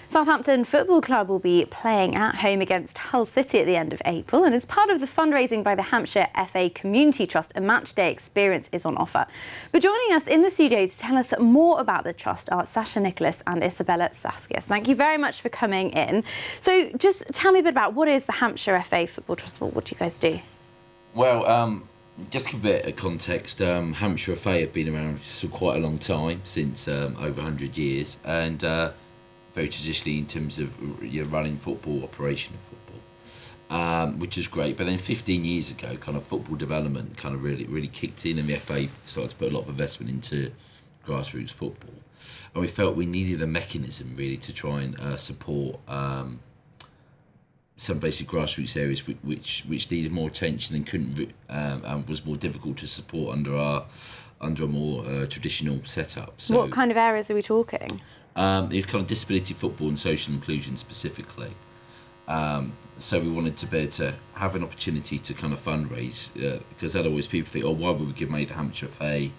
Southampton Football Club will be playing at home against Hull City at the end of April, and as part of the fundraising by the Hampshire FA Community Trust, a matchday experience is on offer. But joining us in the studio to tell us more about the trust are Sacha and Isabella. Sakias. Thank you very much for coming in. So just tell me a bit about what is the Hampshire FA Football Trust? What do you guys do? Well, just to give a bit of context, Hampshire FA have been around for quite a long time, since over 100 years, and very traditionally in terms of running football, operation of football, which is great. But then 15 years ago, kind of football development kind of really kicked in, and the FA started to put a lot of investment into grassroots football. And we felt we needed a mechanism really to try and support some basic grassroots areas which needed more attention and couldn't and was more difficult to support under a more traditional setup. So, what kind of areas are we talking? It's kind of disability football and social inclusion specifically. So we wanted to be able to have an opportunity to kind of fundraise, because otherwise people think, oh, why would we give money to Hampshire FA?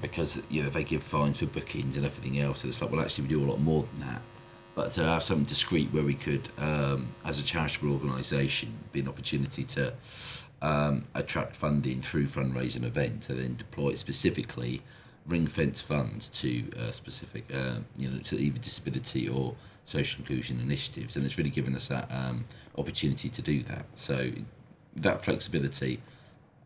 Because they give fines for bookings and everything else. And it's like, well, actually we do a lot more than that. But to have something discreet where we could, as a charitable organisation, be an opportunity to attract funding through fundraising events and then deploy it specifically, ring-fence funds to specific, to either disability or social inclusion initiatives, and it's really given us that opportunity to do that. So that flexibility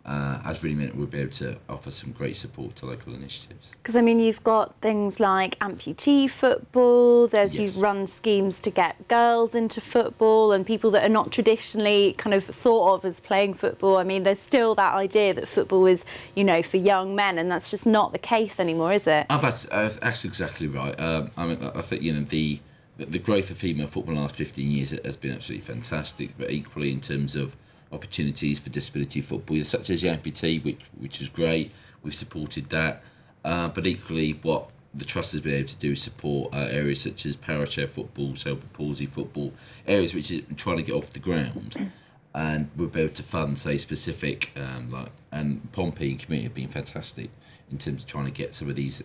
has really meant we'll be able to offer some great support to local initiatives. Because I mean, you've got things like amputee football. Yes. You've run schemes to get girls into football and people that are not traditionally kind of thought of as playing football. I mean, there's still that idea that football is, for young men, and that's just not the case anymore, is it? That's exactly right. I mean, I think the growth of female football in the last 15 years has been absolutely fantastic. But equally, in terms of opportunities for disability football, such as the amputee, which is great. We've supported that, but equally, what the trust has been able to do is support areas such as parachair football, cerebral palsy football, areas which are trying to get off the ground, and we'll be able to fund, say, specific and Pompey and community have been fantastic in terms of trying to get some of these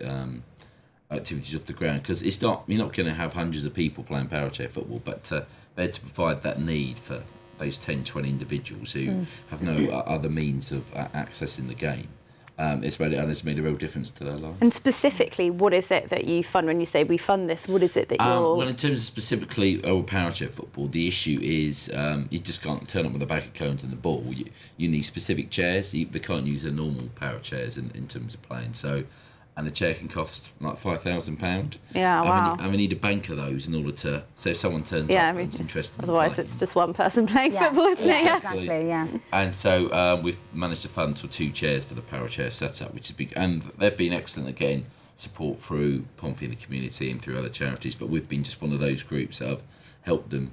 activities off the ground, because you're not going to have hundreds of people playing parachair football, but they're to provide that need for those 10, 20 individuals who have no other means of accessing the game. It's made a real difference to their lives. And specifically, what is it that you fund when you say we fund this? What is it that you're... Well, in terms of specifically parachair football, the issue is you just can't turn up with a bag of cones and the ball. You need specific chairs. They can't use the normal parachairs in terms of playing. And the chair can cost like £5,000. Yeah, wow. And we need a bank of those in order to, so if someone turns up and is interested. Otherwise, it's just one person playing football, isn't it? Exactly, yeah. And so we've managed to fund for 2 chairs for the parachair setup, which is big. And they've been excellent at getting support through Pompey and the community and through other charities. But we've been just one of those groups that have helped them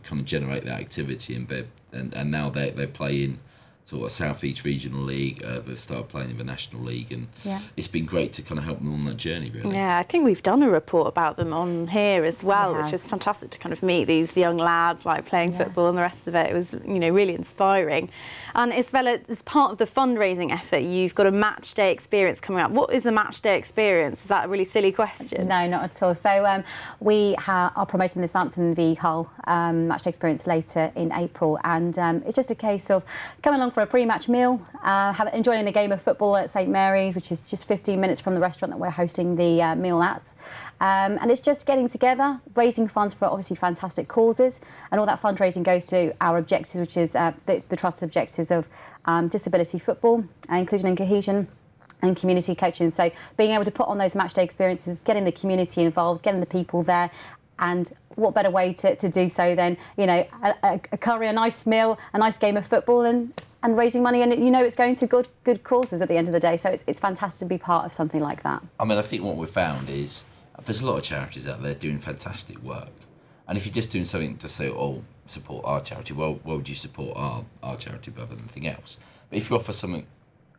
kind of generate that activity, and now they play in sort of South East Regional League. They've started playing in the National League, and it's been great to kind of help them on that journey, really. Yeah, I think we've done a report about them on here as well, which is fantastic to kind of meet these young lads like playing football and the rest of it. It was, really inspiring. And Isabella, as part of the fundraising effort, you've got a match day experience coming up. What is a match day experience? Is that a really silly question? No, not at all. So we are promoting the Southampton v Hull match day experience later in April, and it's just a case of coming along for a pre-match meal, enjoying a game of football at St Mary's, which is just 15 minutes from the restaurant that we're hosting the meal at. And it's just getting together, raising funds for obviously fantastic causes, and all that fundraising goes to our objectives, which is the Trust's objectives of disability football, inclusion and cohesion, and community coaching. So being able to put on those match day experiences, getting the community involved, getting the people there, and what better way to do so than, a curry, a nice meal, a nice game of football, and raising money, and it's going to good causes at the end of the day. So it's fantastic to be part of something like that. I mean, I think what we've found is there's a lot of charities out there doing fantastic work, and if you're just doing something to say, oh, support our charity, well, why would you support our charity rather than anything else? But if you offer something,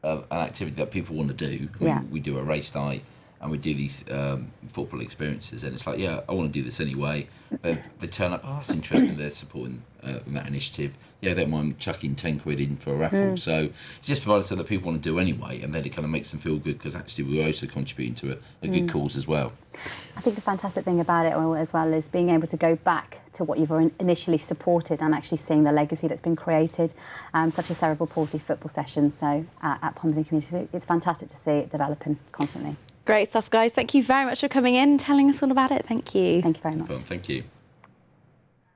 an activity that people want to do, we do a race night, and we do these football experiences, and it's like, I want to do this anyway. They turn up, that's interesting, they're supporting that initiative. yeah, they don't mind chucking 10 quid in for a raffle. So it's just provided something that people want to do anyway, and then it kind of makes them feel good because actually we're also contributing to a good cause as well. I think the fantastic thing about it all as well is being able to go back to what you've initially supported and actually seeing the legacy that's been created, such as cerebral palsy football sessions. So at Pomley Community, it's fantastic to see it developing constantly. Great stuff, guys. Thank you very much for coming in and telling us all about it. Thank you. Thank you very much. Thank you.